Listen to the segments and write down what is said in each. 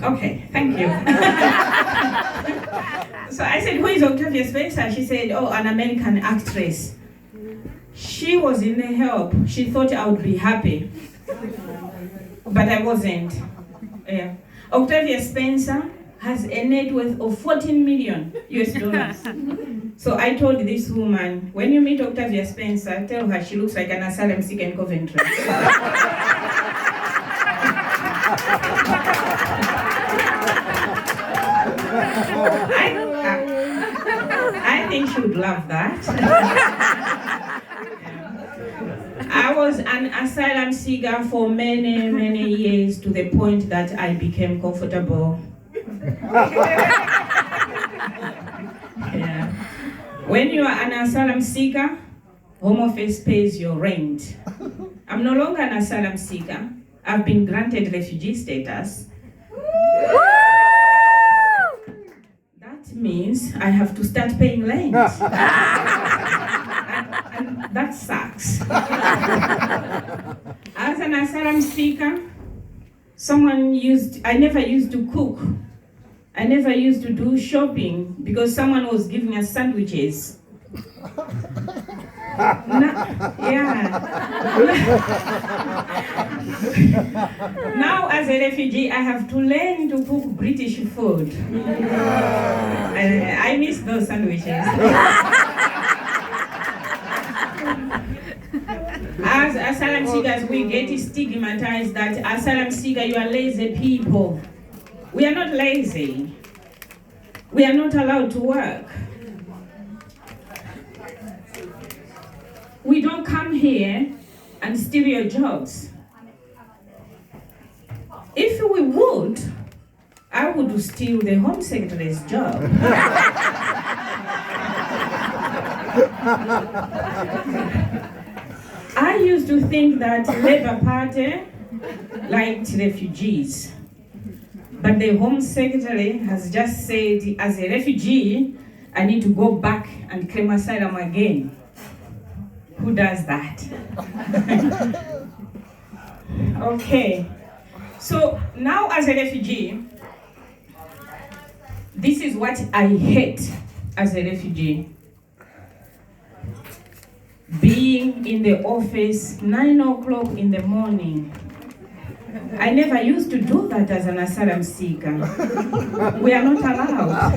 Okay, thank you. So I said, who is Octavia Spencer? She said, oh, an American actress. She was in the help. She thought I would be happy. But I wasn't. Yeah. Octavia Spencer has a net worth of 14 million US dollars. So I told this woman, when you meet Octavia Spencer, tell her she looks like an asylum seeker in Coventry. I think she would love that. I was an asylum seeker for many, many years to the point that I became comfortable. Yeah. When you are an asylum seeker, Home Office pays your rent. I'm no longer an asylum seeker. I've been granted refugee status. That means I have to start paying rent. and that sucks. As an asylum seeker, I never used to cook. I never used to do shopping because someone was giving us sandwiches. Now as a refugee, I have to learn to cook British food. I miss those sandwiches. As asylum seekers, we get stigmatized that asylum seeker, you are lazy people. We are not lazy. We are not allowed to work. We don't come here and steal your jobs. If we would, I would steal the Home Secretary's job. I used to think that Labour Party liked refugees. But the Home Secretary has just said, as a refugee, I need to go back and claim asylum again. Who does that? Okay. So now as a refugee, this is what I hate as a refugee. Being in the office 9 o'clock in the morning. I never used to do that as an asylum seeker. We are not allowed.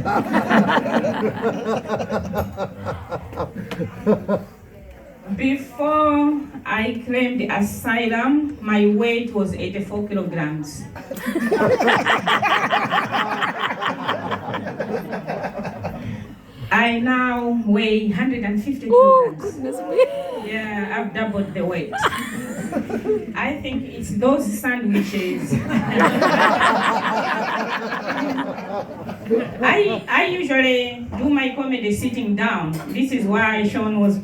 Before I claimed asylum, my weight was 84 kilograms. I now weigh 150 kilograms. Yeah, I've doubled the weight. I think it's those sandwiches. I usually do my comedy sitting down. This is why Sean was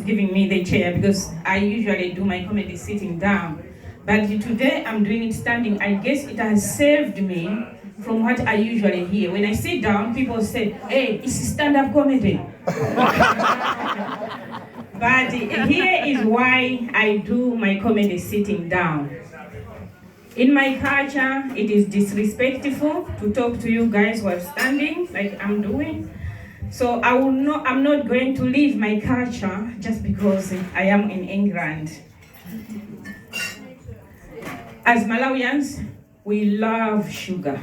giving me the chair, because I usually do my comedy sitting down. But today I'm doing it standing. I guess it has saved me from what I usually hear. When I sit down, people say, hey, it's stand-up comedy. But here is why I do my comedy sitting down. In my culture, it is disrespectful to talk to you guys while standing, like I'm doing. So I'm not going to leave my culture just because I am in England. As Malawians, we love sugar.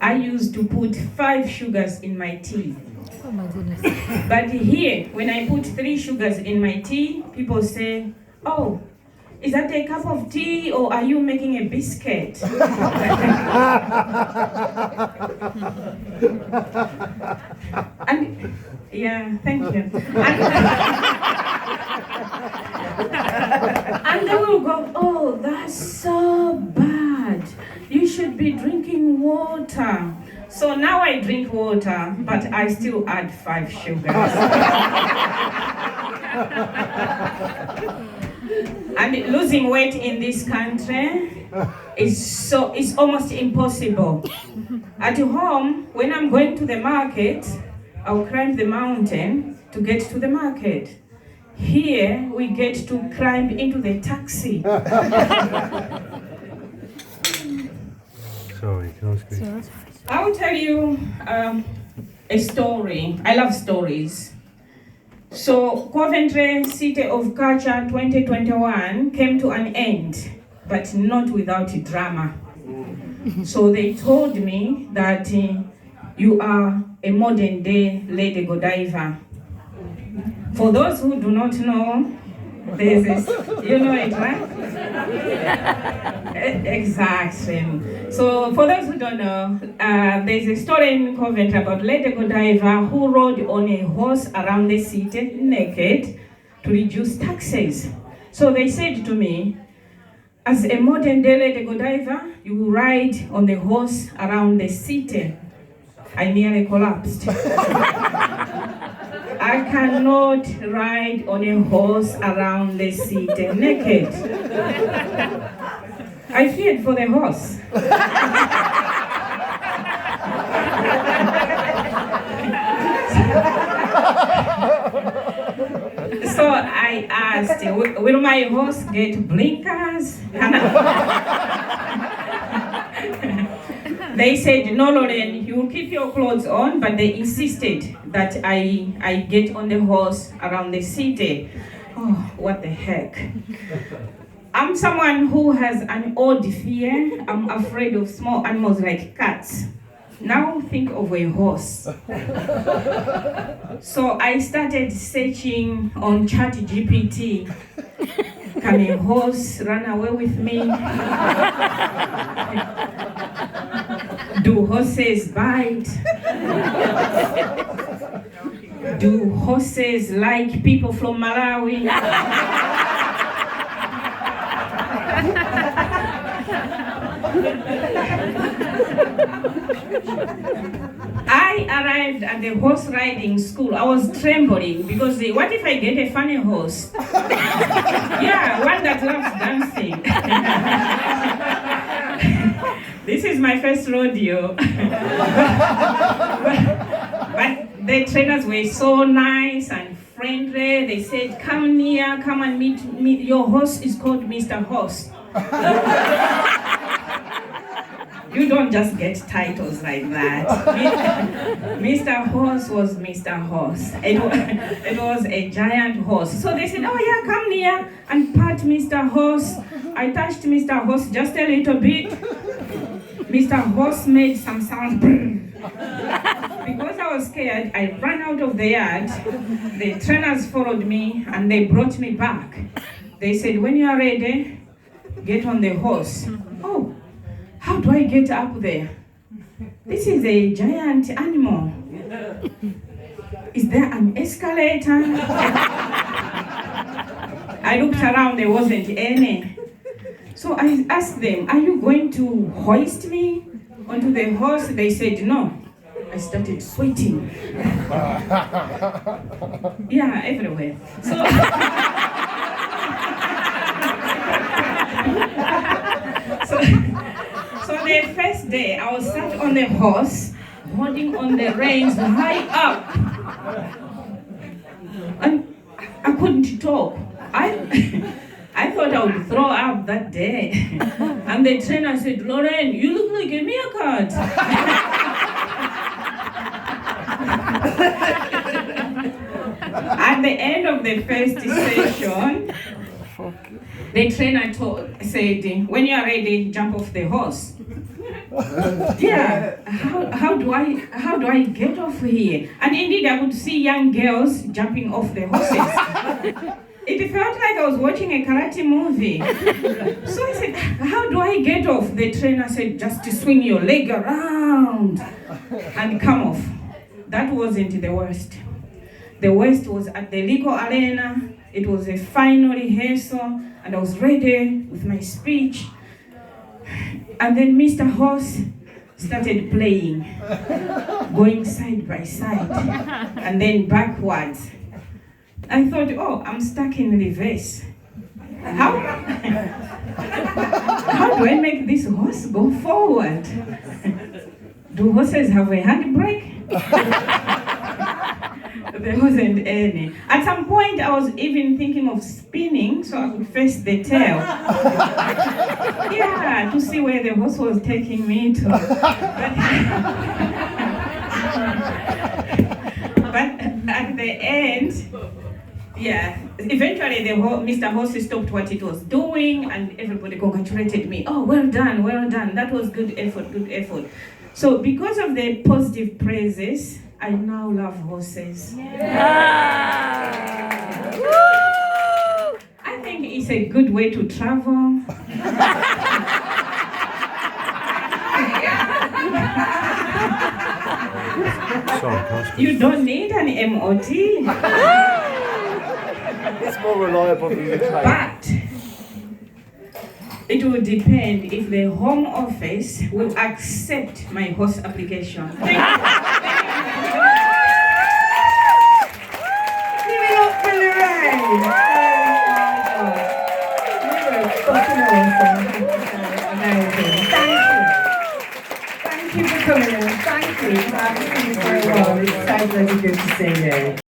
I used to put 5 sugars in my tea. Oh my goodness. But here, when I put 3 sugars in my tea, people say, oh, is that a cup of tea or are you making a biscuit? And yeah, thank you. And they will go, oh, that's so bad. You should be drinking water. So now I drink water, but I still add 5 sugars. And losing weight in this country is almost impossible. At home, when I'm going to the market, I'll climb the mountain to get to the market. Here, we get to climb into the taxi. Sorry, can I ask you? I will tell you a story. I love stories. So Coventry City of Culture 2021 came to an end, but not without drama. So they told me that you are a modern day Lady Godiva. For those who do not know, there's this, you know it, right? Exactly. So for those who don't know, there's a story in Coventry about Lady Godiva who rode on a horse around the city naked to reduce taxes. So they said to me, as a modern day Lady Godiva, you will ride on the horse around the city. I nearly collapsed. I cannot ride on a horse around the city naked. I feared for the horse. So I asked, will my horse get blinkers? They said, no, Loraine, you will keep your clothes on, but they insisted that I get on the horse around the city. Oh, what the heck. I'm someone who has an odd fear. I'm afraid of small animals like cats. Now think of a horse. So I started searching on ChatGPT. Can a horse run away with me? Do horses bite? Do horses like people from Malawi? I arrived at the horse riding school. I was trembling because what if I get a funny horse? Yeah, one that loves dancing. This is my first rodeo. But the trainers were so nice and friendly. They said, come near, come and meet. Your horse is called Mr. Horse. You don't just get titles like that. Mr. Horse was Mr. Horse. It was a giant horse. So they said, oh yeah, come near and pat Mr. Horse. I touched Mr. Horse just a little bit. Mr. Horse made some sound. Because I was scared, I ran out of the yard. The trainers followed me and they brought me back. They said, when you are ready, get on the horse. Oh. How do I get up there? This is a giant animal. Is there an escalator? I looked around, there wasn't any. So I asked them, are you going to hoist me onto the horse? They said no. I started sweating. Yeah, everywhere. So the first day, I was sat on the horse, holding on the reins high up. And I couldn't talk. I thought I would throw up that day. And the trainer said, Loraine, you look like a meerkat. At the end of the first session, the trainer said, when you are ready, jump off the horse. Yeah, how do I get off here? And indeed, I could see young girls jumping off the horses. It felt like I was watching a karate movie. So I said, how do I get off? The trainer said, just to swing your leg around and come off. That wasn't the worst. The worst was at the legal arena. It was a final rehearsal, and I was ready with my speech. And then Mr. Horse started playing, going side by side, and then backwards. I thought, oh, I'm stuck in reverse. How do I make this horse go forward? Do horses have a handbrake? There wasn't any. At some point, I was even thinking of spinning so I could face the tail. Yeah, to see where the horse was taking me to. But at the end, yeah, eventually Mr. Horse stopped what it was doing and everybody congratulated me. Oh, well done, well done. That was good effort, good effort. So because of the positive praises, I now love horses. I think it's a good way to travel. You don't need an MOT. It's more reliable than the train. But it will depend if the Home Office will accept my horse application. Give it up for Loraine. Thank you for coming in. Thank you for having me for a while. It's so bloody good to see you.